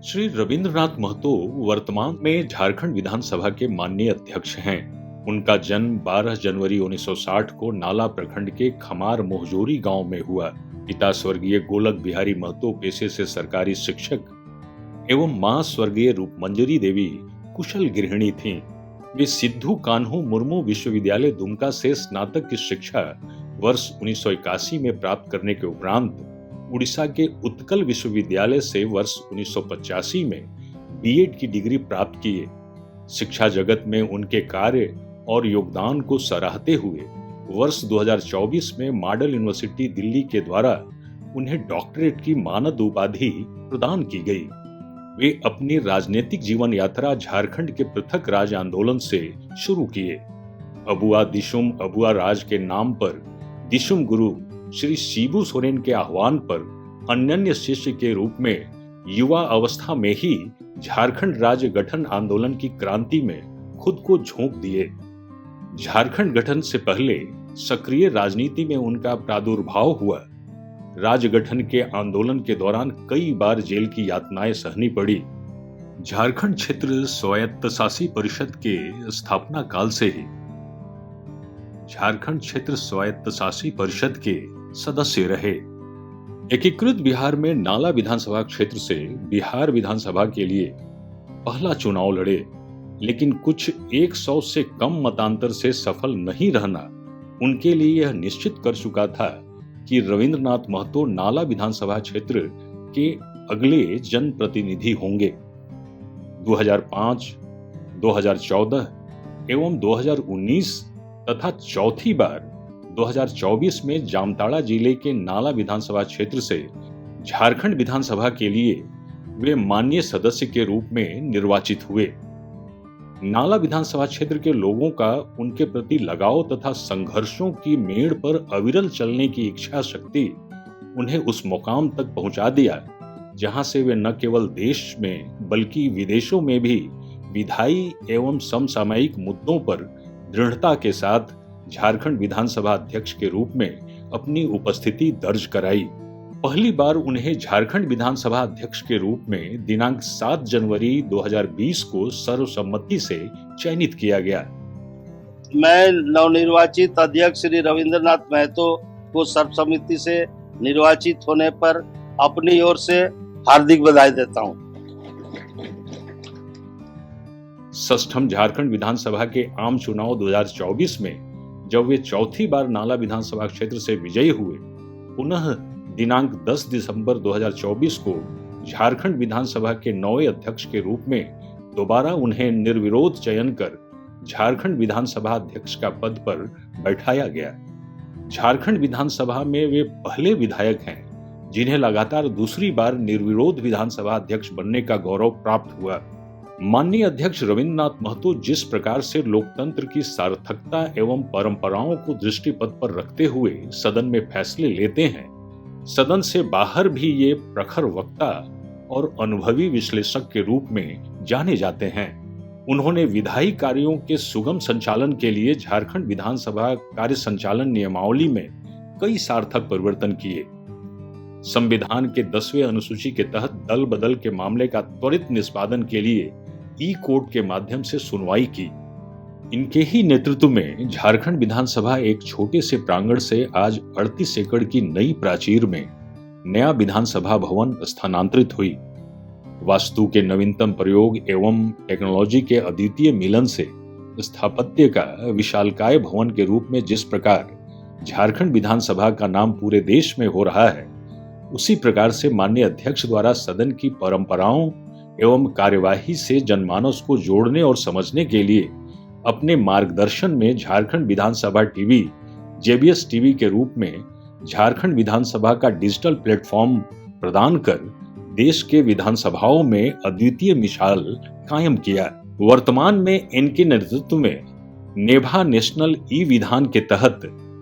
श्री रविंद्रनाथ महतो वर्तमान में झारखंड विधानसभा के माननीय अध्यक्ष हैं। उनका जन्म 12 जनवरी 1960 को नाला प्रखंड के खमार मोहजोरी गांव में हुआ। पिता स्वर्गीय गोलक बिहारी महतो पेशे से सरकारी शिक्षक एवं मां स्वर्गीय रूपमंजरी देवी कुशल गृहिणी थीं। वे सिद्धू कान्हू मुर्मू विश्वविद्यालय दुमका से स्नातक की शिक्षा वर्ष 1981 में प्राप्त करने के उपरांत उड़ीसा के उत्कल विश्वविद्यालय से वर्ष 1985 में बीएड की डिग्री प्राप्त किए। शिक्षा जगत में उनके कार्य और योगदान को सराहते हुए वर्ष 2024 में मॉडल यूनिवर्सिटी दिल्ली के द्वारा उन्हें डॉक्टरेट की मानद उपाधि प्रदान की गई। वे अपनी राजनीतिक जीवन यात्रा झारखंड के पृथक राज आंदोलन से शुरू किए। अबुआ दिशुम अबुआ राज के नाम पर दिशुम गुरु श्री शिबू सोरेन के आह्वान पर अनन्य शिष्य के रूप में युवा अवस्था में ही झारखंड राज्य गठन आंदोलन की क्रांति में खुद को झोंक दिए। झारखंड गठन से पहले सक्रिय राजनीति में उनका प्रादुर्भाव हुआ। राज्य गठन के आंदोलन के दौरान कई बार जेल की यातनाएं सहनी पड़ी। झारखंड क्षेत्र स्वायत्तशासी परिषद के स्थापना काल से ही झारखंड क्षेत्र स्वायत्तशासी परिषद के सदस्य रहे। एकीकृत बिहार में नाला विधानसभा क्षेत्र से बिहार विधानसभा के लिए पहला चुनाव लड़े, लेकिन कुछ 100 से कम मतांतर से सफल नहीं रहना उनके लिए यह निश्चित कर चुका था कि रविंद्रनाथ महतो नाला विधानसभा क्षेत्र के अगले जनप्रतिनिधि होंगे। 2005, 2014 एवं 2019 तथा चौथी बार 2024 में जामताड़ा जिले के नाला विधानसभा क्षेत्र से झारखंड विधानसभा के लिए वे माननीय सदस्य के रूप में निर्वाचित हुए। नाला विधानसभा क्षेत्र के लोगों का उनके प्रति लगाव तथा संघर्षों की मेड़ पर अविरल चलने की इच्छा शक्ति उन्हें उस मुकाम तक पहुंचा दिया जहां से वे न केवल देश में बल्कि विदेशों में भी विधायी एवं समसामयिक मुद्दों पर दृढ़ता के साथ झारखंड विधानसभा अध्यक्ष के रूप में अपनी उपस्थिति दर्ज कराई। पहली बार उन्हें झारखंड विधानसभा अध्यक्ष के रूप में दिनांक 7 जनवरी 2020 को सर्वसम्मति से चयनित किया गया। मैं नवनिर्वाचित अध्यक्ष श्री रविंद्रनाथ महतो को सर्वसम्मति से निर्वाचित होने पर अपनी ओर से हार्दिक बधाई देता हूं। षष्ठम झारखंड विधानसभा के आम चुनाव 2024 में जब वे चौथी बार नाला विधानसभा क्षेत्र से विजयी हुए, पुनः दिनांक 10 दिसंबर 2024 को झारखंड विधानसभा के नए अध्यक्ष के रूप में दोबारा उन्हें निर्विरोध चयन कर झारखंड विधानसभा अध्यक्ष का पद पर बैठाया गया। झारखंड विधानसभा में वे पहले विधायक हैं जिन्हें लगातार दूसरी बार निर्विरोध विधानसभा अध्यक्ष बनने का गौरव प्राप्त हुआ। माननीय अध्यक्ष रविंद्रनाथ महतो जिस प्रकार से लोकतंत्र की सार्थकता एवं परंपराओं को दृष्टिपथ पर रखते हुए सदन में फैसले लेते हैं, सदन से बाहर भी ये प्रखर वक्ता और अनुभवी विश्लेषक के रूप में जाने जाते हैं। उन्होंने विधायी कार्यों के सुगम संचालन के लिए झारखंड विधानसभा कार्य संचालन नियमावली में कई सार्थक परिवर्तन किए। संविधान के 10वें अनुसूची के तहत दल बदल के मामले का त्वरित निष्पादन के लिए ई कोर्ट के माध्यम से सुनवाई की। इनके ही नेतृत्व में झारखंड विधानसभा एक छोटे से प्रांगण से आज 38 एकड़ की नई प्राचीर में नया विधानसभा भवन स्थानांतरित हुई। वास्तु के नवीनतम प्रयोग एवं टेक्नोलॉजी के अद्वितीय मिलन से स्थापत्य का विशालकाय भवन के रूप में जिस प्रकार झारखंड विधानसभा का नाम पूरे देश में हो रहा है, उसी प्रकार से माननीय अध्यक्ष द्वारा सदन की परंपराओं एवं कार्यवाही से जनमानस को जोड़ने और समझने के लिए अपने मार्गदर्शन में झारखंड विधानसभा टीवी जेबीएस टीवी के रूप में झारखंड विधानसभा का डिजिटल प्लेटफॉर्म प्रदान कर देश के विधानसभाओं में अद्वितीय मिसाल कायम किया। वर्तमान में इनके नेतृत्व में नेभा नेशनल ई विधान के तहत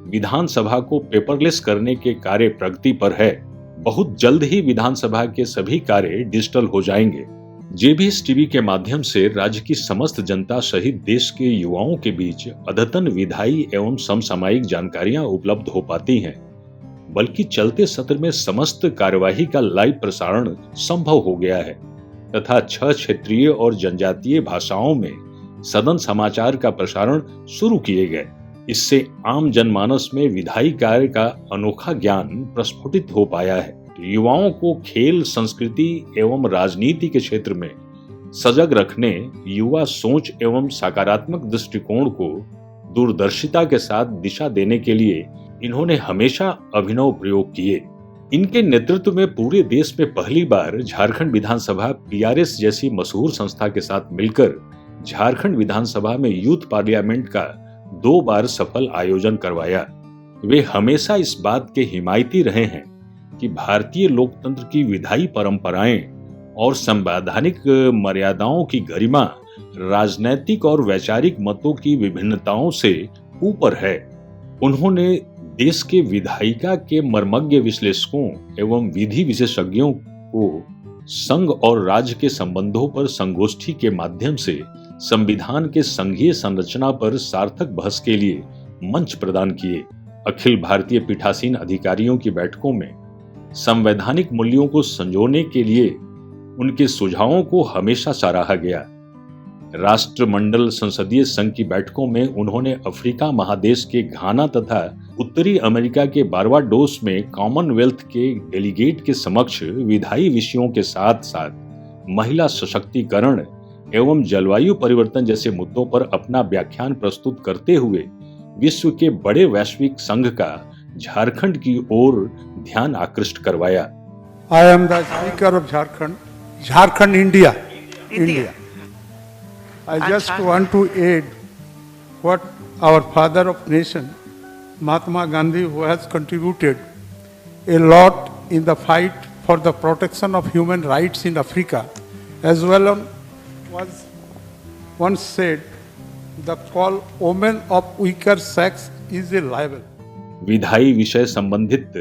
विधानसभा को पेपरलेस करने के कार्य प्रगति पर है। बहुत जल्द ही विधानसभा के सभी कार्य डिजिटल हो जाएंगे। जेबीएस टीवी के माध्यम से राज्य की समस्त जनता सहित देश के युवाओं के बीच अद्यतन विधायी एवं समसामयिक जानकारियां उपलब्ध हो पाती हैं। बल्कि चलते सत्र में समस्त कार्यवाही का लाइव प्रसारण संभव हो गया है। तथा 6 क्षेत्रीय और जनजातीय भाषाओं में सदन समाचार का प्रसारण शुरू किए गए। इससे आम जनमानस में विधायी कार्य का अनोखा ज्ञान प्रस्फुटित हो पाया है। युवाओं को खेल, संस्कृति एवं राजनीति के क्षेत्र में सजग रखने, युवा सोच एवं सकारात्मक दृष्टिकोण को दूरदर्शिता के साथ दिशा देने के लिए इन्होंने हमेशा अभिनव प्रयोग किए। इनके नेतृत्व में पूरे देश में पहली बार झारखंड विधानसभा पीआरएस जैसी मशहूर संस्था के साथ मिलकर झारखंड विधानसभा में यूथ पार्लियामेंट का 2 बार सफल आयोजन करवाया। वे हमेशा इस बात के हिमायती रहे हैं कि भारतीय लोकतंत्र की विधायी परंपराएं और संवैधानिक मर्यादाओं की गरिमा राजनैतिक और वैचारिक मतों की विभिन्नताओं से ऊपर है। उन्होंने देश के विधायिका के मर्मज्ञ विश्लेषकों एवं विधि विशेषज्ञों को संघ और राज्य के संबंधों पर संगोष्ठी के माध्यम से संविधान के संघीय संरचना पर सार्थक बहस के लिए मंच प्रदान किए। अखिल भारतीय पीठासीन अधिकारियों की बैठकों में संवैधानिक मूल्यों को संजोने के लिए उनके सुझावों को हमेशा सराहा गया। राष्ट्रमंडल संसदीय संघ की बैठकों में उन्होंने अफ्रीका महादेश के घाना तथा उत्तरी अमेरिका के बारबाडोस में कॉमनवेल्थ के डेलीगेट के समक्ष विधायी विषयों के साथ साथ महिला सशक्तिकरण एवं जलवायु परिवर्तन जैसे मुद्दों पर अपना व्याख्यान प्रस्तुत करते हुए विश्व के बड़े वैश्विक संघ का झारखंड की ओर ध्यान आकृष्ट करवाया। I am the Speaker of Jharkhand, Jharkhand, India. I just want to add what our father of nation, Mahatma Gandhi, who has contributed a lot in the fight for the protection of human rights in Africa, as well as was once said, the call women of weaker sex is a libel. विधायी विषय संबंधित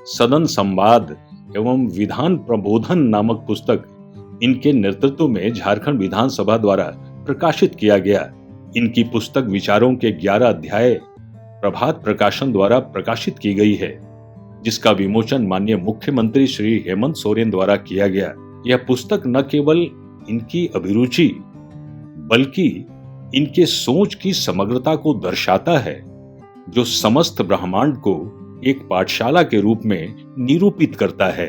सदन संवाद एवं विधान प्रबोधन नामक पुस्तक इनके नेतृत्व में झारखंड विधानसभा द्वारा प्रकाशित किया गया। इनकी पुस्तक विचारों के 11 अध्याय प्रभात प्रकाशन द्वारा प्रकाशित की गई है, जिसका विमोचन माननीय मुख्यमंत्री श्री हेमंत सोरेन द्वारा किया गया। यह पुस्तक न केवल इनकी अभिरुचि बल्कि इनके सोच की समग्रता को दर्शाता है, जो समस्त ब्रह्मांड को एक पाठशाला के रूप में निरूपित करता है।